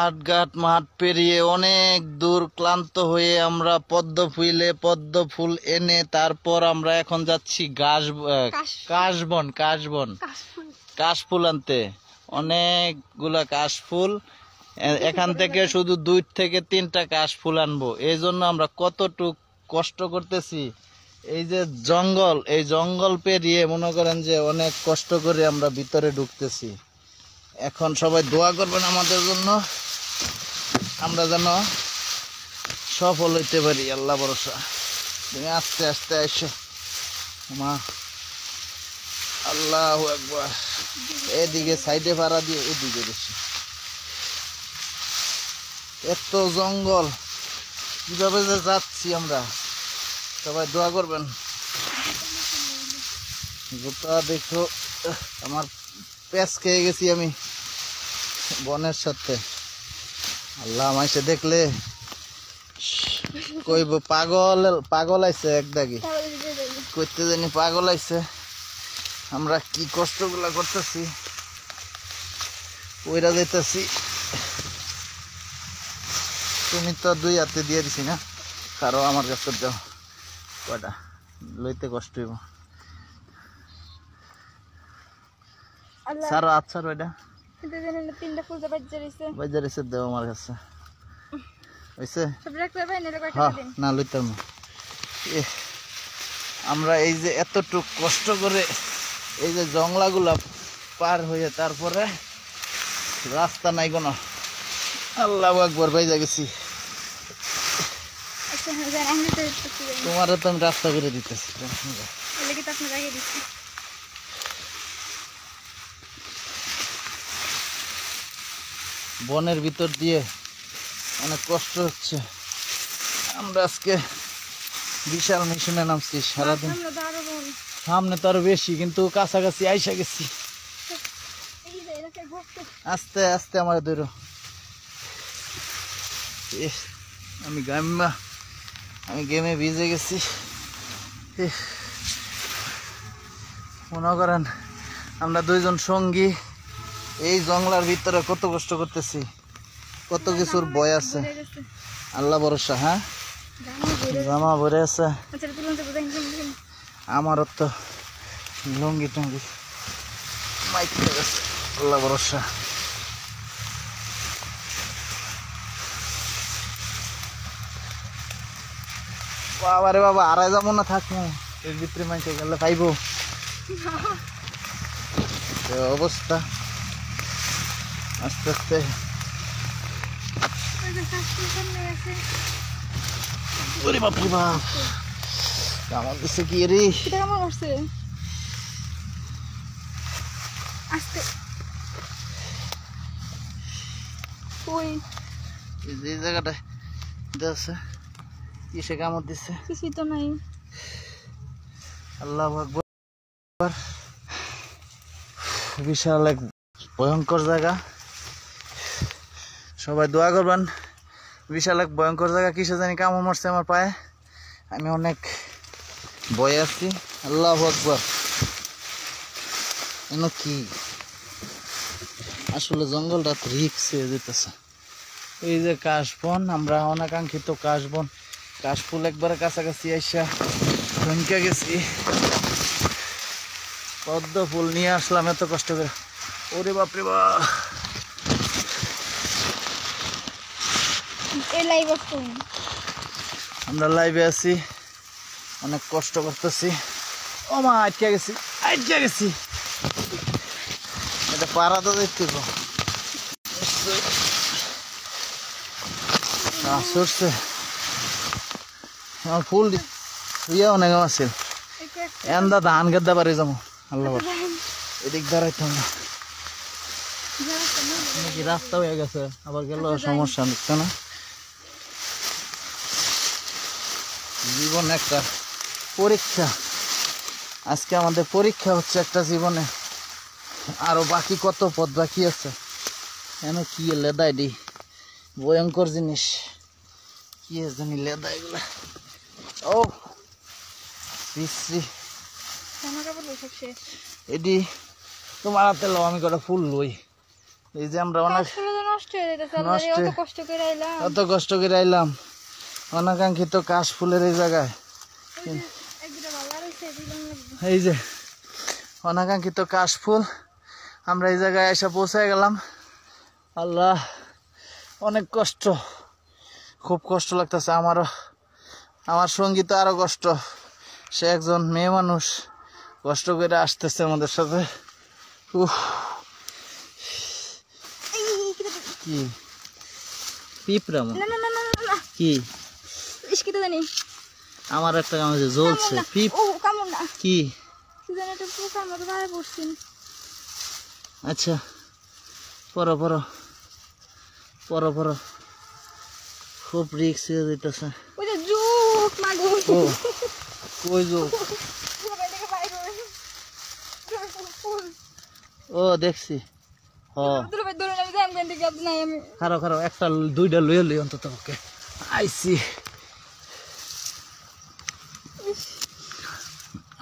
আটঘাট মাঠ পেরিয়ে অনেক দূর ক্লান্ত হয়ে আমরা পদ্ম ফুল এনে তারপর আমরা এখন যাচ্ছি কাশফুল আনতে। অনেকগুলা কাশফুল, এখান থেকে শুধু 2 থেকে 3টা কাশফুল আনবো। এই জন্য আমরা কতটুক কষ্ট করতেছি। এই যে জঙ্গল, এই জঙ্গল পেরিয়ে মনে করেন যে অনেক কষ্ট করে আমরা ভিতরে ঢুকতেছি। এখন সবাই দোয়া করবেন আমাদের জন্য, আমরা যেন সফল হইতে পারি। আল্লাহ ভরসা। তুমি আস্তে আস্তে এসো মা। আল্লাহু আকবার। এদিকে সাইডে ভাড়া দিয়ে এদিকে বেশি, এত জঙ্গল, কিভাবে যে যাচ্ছি আমরা। সবাই দোয়া করবেন। জুতা দেখো, আমার প্যাচ খেয়ে গেছি আমি বনের সাথে। আল্লাহ মাইসে দেখলে কইব পাগল আইছে, একদাগি কইতে জানি পাগল আইছে। আমরা কি কষ্টগুলা করতেছি, ওইরা যাইতেছি। তুমি তো 2 হাতে দিয়ে দিছি না, কারো আমার কাছে দাও। কয়টা লইতে কষ্ট হইব। সারা আচ্ছা ওইটা বাজার এসে দেও আমার কাছে। না লইতাম না। আমরা এই যে এতটুক কষ্ট করে এই যে জংলাগুলা পার হয়ে তারপরে রাস্তা নাই কোনো। আল্লাহু আকবার, বাইজা গেছি। তোমারও তো আমি রাস্তা করে দিতেছি। বনের ভিতর দিয়ে অনেক কষ্ট হচ্ছে। আমরা আজকে বিশাল মিশনে নামছি সারাদিন। সামনে তো আরো বেশি, কিন্তু কাছাকাছি আইসা গেছি। আস্তে আস্তে আমার ধরো। আমি গেমে ভিজে গেছি। মনে করেন আমরা 2 জন সঙ্গী এই জঙ্গলার ভিতরে কত কষ্ট করতেছি, কত কিছুর ভয় আছে। আল্লাহ ভরসা। হ্যাঁ, জামা ভরে আছে আমারও তো, লুঙ্গি টুঙ্গি মাইকে গেছে। আল্লাহ ভরসা। বাবারে বাবা, আড়াই যাবো না, থাকবো এর ভিতরে মাইকে গেলে পাইবো অবস্থা। আস্তে আস্তে ওরে বাপরে বাপ, আমার দিচ্ছে কি রে। যে জায়গাটা আছে কিসে কামড় দিচ্ছে, কিছুই তো নাই। আল্লাহু আকবার। বিশাল এক ভয়ঙ্কর জায়গা, সবাই দোয়া করবেন। বিশাল এক ভয়ঙ্কর জায়গা, কিসে জানি কামড় মারছে আমার পায়ে, আমি অনেক ভয়ে আছি। আল্লাহু আকবার। এনো কি আসলে জঙ্গলটা রিস্ক হয়ে যেতেছে। এই যে কাশবন, আমরা অনাকাঙ্ক্ষিত কাশবন, কাশফুল একবারে কাছাকাছি আইসা ভেঙে গেছি। পদ্ম ফুল নিয়ে আসলাম এত কষ্ট করে। ওরে বাপরে বাপ, আমরা লাইভে আছি, অনেক কষ্ট করতেছি। ও মা, আটকে গেছি। এটা পাড়া তো দেখতে সরছে আমার ফুল ইয়ে অনেক আছে। এন্দা ধান গেদ্দা পারি যাবো। আল্লাহ এদিক দাঁড়াইতাম না, নাকি রাস্তা হয়ে গেছে আবার গেল সমস্যা নিচ্ছে না। জীবন একটা পরীক্ষা, আজকে আমাদের পরীক্ষা হচ্ছে একটা জীবনে। আরো বাকি কত পথ বাকি আছে। কেন কি লেদাই দি ভয়ঙ্কর জিনিস, কি জানি লেদা এগুলা। ও বিশ্রী, এডি তোমার হাতে লো, আমি কটা ফুল লই। এই যে আমরা অনেক নষ্ট হয়ে যাইতেছে অত কষ্ট করে আইলাম অনাকাঙ্ক্ষিত কাশফুলের এই জায়গায় এই যে অনাকাঙ্ক্ষিত কাশফুল আমরা এই জায়গায় এসে পৌঁছে গেলাম আল্লাহ অনেক কষ্ট খুব কষ্ট লাগতেছে আমারও আমার সঙ্গী তো আরো কষ্ট সে একজন মেয়ে মানুষ কষ্ট করে আসতেছে আমাদের সাথে কি পিঁপড়া কি জানি আমার একটা কাম আছে জ্বলছে কি আচ্ছা পড়ো পড়ো পড়ো পড়ো খুব রিক্স হয়ে যেতেছে কই যোগ ও দেখছি খারো খারো একটা দুইটা লইয়া লই অন্তত ওকে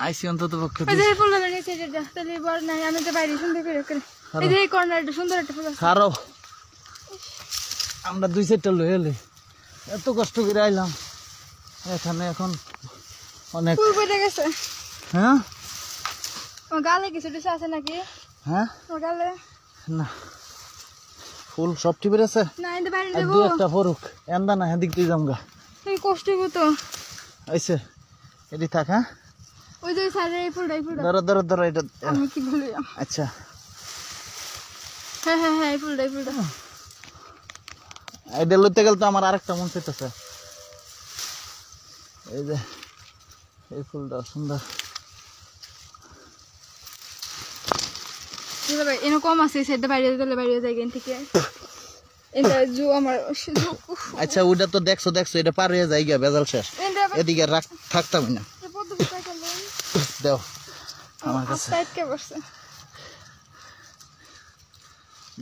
আইসি অন্তত পক্ষে খারো আমরা দুই চারটা লইয়া লই এত কষ্ট করে আইলাম এখানে এখন অনেক হ্যাঁ গালে কিছু আছে নাকি হ্যাঁ গালে না ফুল সব ঠিক আছে দু একটা পড়ুক এন্দা না হেদিক তুই যামগা কষ্ট তো আইসে এটি থাক হ্যাঁ ওই যে সাইডে এই ফুলটা ধরো ধরো এটা আমি কি বলি আচ্ছা হ্যাঁ এই ফুলটা এটা লইতে গেলে তো আমার আরেকটা মন চাইতেছে এই যে এই ফুলটা সুন্দর কম আছে সেটা বাইরে দিলে বাইরে যাই থেকে আচ্ছা ওটা তো দেখছো এটা পার হয়ে যায় বেজাল শেষ এদিকে থাকতাম না দেও আমার কাছে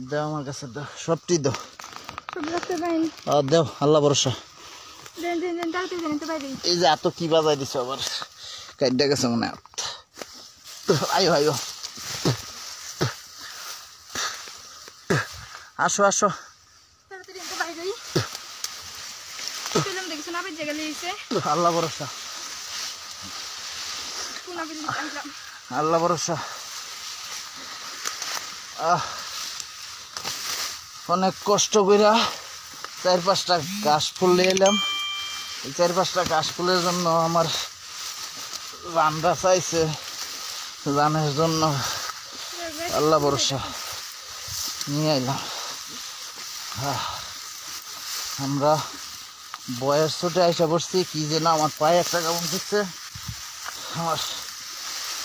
দেও আমার কাছে দাও সবটি দাও দেও আল্লাহ ভরসা এই যে এত কি বাজাই দিছো আবার কাইডা গেছে মনে আয়ো আয়ো আসো আসো আল্লাহ ভরসা আল্লাহ ভরসা অনেক কষ্ট কইরা 4-5টা ঘাস ফুল নিয়ে এলাম এই 4-5টা ঘাস ফুলের জন্য আমার রান্না চাইছে রানের জন্য আল্লাহ ভরসা নিয়ে এলাম আমরা বয়ের ছোটে আইসা পড়ছি কি যেন আমার পায়ে একটা কেমন দিচ্ছে আমার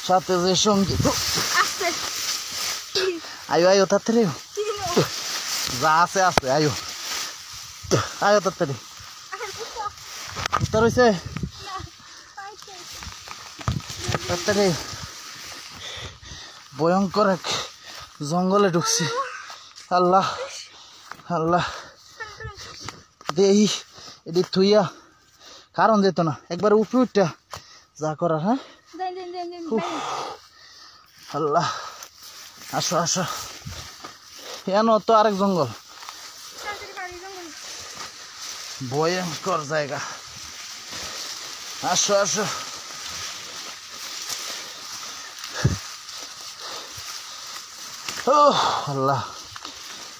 সাথে যে সঙ্গী আয়ো আয়ো তাড়াতাড়ি যা আছে আছে আয়ো আয়ো তাড়াতাড়ি উত্তর হয়েছে তাড়াতাড়ি ভয়ঙ্কর এক জঙ্গলে ঢুকছি আল্লাহ আল্লাহ দেই এটি থুইয়া কারণ যেত না একবার উপরে উঠটা যা করার হ্যাঁ আল্লাহ আসো আসো এন তো আরেক জঙ্গল ভয়ঙ্কর জায়গা আসো আসো ও আল্লাহ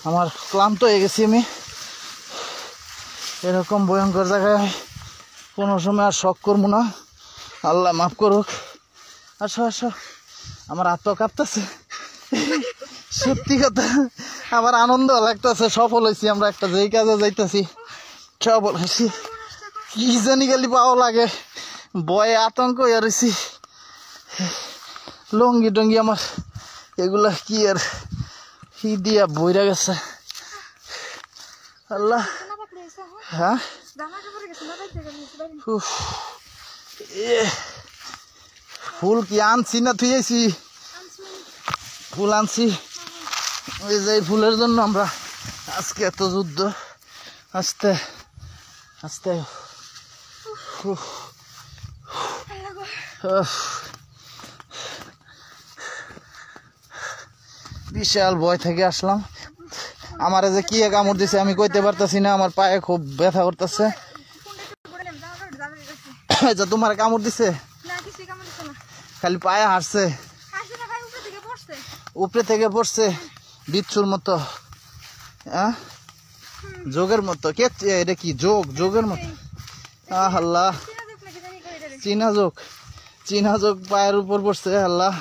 আমার ক্লান্ত হয়ে গেছি আমি এরকম ভয়ঙ্কর জায়গায় কোনো সময় আর শখ করবো না আল্লাহ মাফ করুক আসো আসো আমার হাত কাঁপতেছে সত্যি কথা আমার আনন্দ লাগতেছে সফল হয়েছি আমরা একটা যেই কাজে যাইতেছি সফল হয়েছি কি জানি খালি পাওয়া লাগে ভয়ে আতঙ্ক হয়ে রয়েছি লঙ্গি টঙ্গি আমার এগুলা কি আর কি দিয়া বইরা গেছে আল্লাহ হ্যাঁ ফুল কি আনছি না থুয়েছি ফুল আনছি ওই যে ফুলের জন্য আমরা আজকে এত যুদ্ধ আস্তে আস্তে বিশাল ভয় থেকে আসলাম আমারে যে কি কামড় দিছে আমি কইতে পারতাছি না, আমার পায়ে খুব ব্যথা করতেছে। আচ্ছা তোমার কামড় দিছে? না কিছু কামড় দিছে না, খালি পায়ে হারছে, হাসি না ভাই উপরে থেকে পড়ছে। উপরে থেকে পড়ছে বিচ্ছুর মতো, হ্যাঁ যোগের মতো। কে এটা কি যোগ? যোগের মতো। আল্লাহ, চীনা যোগ পায়ের উপর পড়ছে। আল্লাহ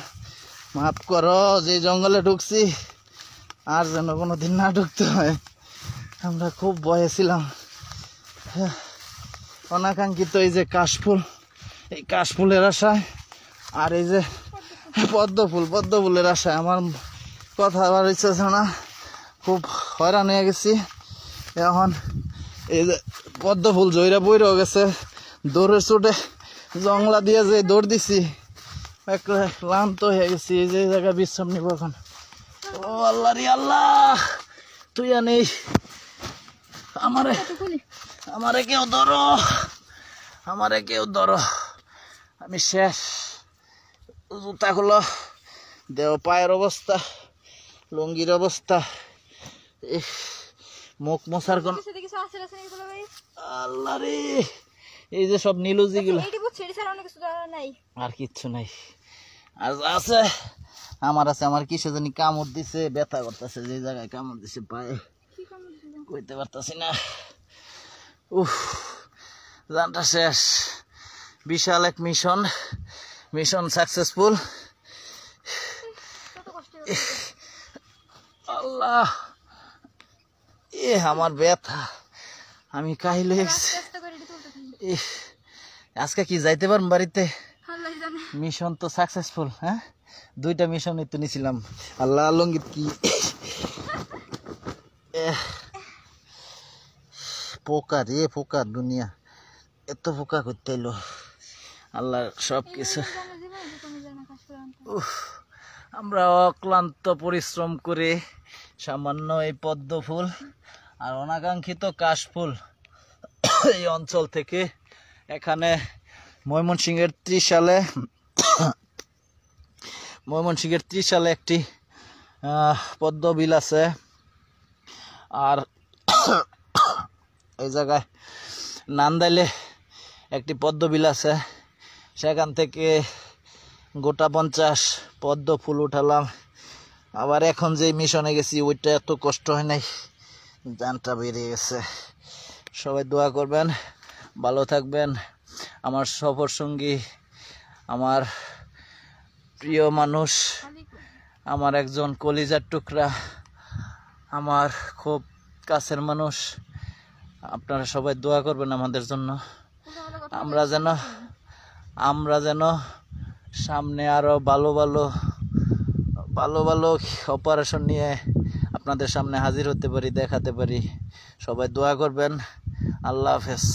মাফ করো, যে জঙ্গলে ঢুকছি আর যেন কোনোদিন না ঢুকতে হয়। আমরা খুব ভয়ে ছিলাম। অনাকাঙ্ক্ষিত এই যে কাশফুল, এই কাশফুলের আশায় আর এই যে পদ্মফুলের আশায় আমার কথা আবার ইচ্ছা ছিল না, খুব হয়রান হয়ে গেছি। এখন এই যে পদ্মফুল জয়রা বইরেও গেছে, দৌড়ের চোটে জংলা দিয়ে যে দৌড় দিছি একটা ক্লান্ত হয়ে গেছি। এই যে জায়গায় বিশ্রাম নিব এখন। ও আল্লাহ রে আল্লাহ, তুই নেই আমারে কেউ ধরো, আমারে কেউ ধরো, আমি শেষ। জুতা খুলো, দেহ পায়ের অবস্থা, লুঙ্গির অবস্থা, মুখ মশার কোন। আল্লাহ রে, এই যে সব নীলুজি গুলো, আর কিচ্ছু নাই। আর আছে আমার আছে, আমার কিসে জানি কামড় দিছে, ব্যথা করতেছে, যে জায়গায় কামড় দিছে পায়ে কইতে পারতাছি না। জানটা শেষ। বিশাল এক মিশন সাকসেসফুল। আল্লাহ, আমার ব্যথা, আমি কাহিল হয়ে গেছি। আজকে কি যাইতে পারবো বাড়িতে? মিশন তো সাকসেসফুল। হ্যাঁ, 2টা মিশনই তো নিছিলাম। আল্লাহ, লঙ্গিত কি পোকা রে, পোকা দুনিয়া, এত পোকা করতে এলো। আল্লাহ সব কিছু। আমরা অক্লান্ত পরিশ্রম করে সামান্য এই পদ্মফুল আর অনাকাঙ্ক্ষিত কাশফুল এই অঞ্চল থেকে এখানে ময়মনসিংহের ত্রিশালে একটি পদ্মবিল আছে। আর এই জায়গায় নান্দাইলে একটি পদ্মবিল আছে, সেখান থেকে গোটা 50 পদ্ম ফুল উঠালাম। আবার এখন যে মিশনে গেছি ওইটা এত কষ্ট হয় নাই, জানটা বেরিয়ে গেছে। সবাই দোয়া করবেন, ভালো থাকবেন। আমার সফর সঙ্গী, আমার প্রিয় মানুষ, আমার একজন কলিজার টুকরা, আমার খুব কাছের মানুষ, আপনারা সবাই দোয়া করবেন আমাদের জন্য। আমরা যেন সামনে আরো ভালো ভালো অপারেশন নিয়ে আপনাদের সামনে হাজির হতে পারি, দেখাতে পারি। সবাই দোয়া করবেন। আল্লাহ হাফেজ।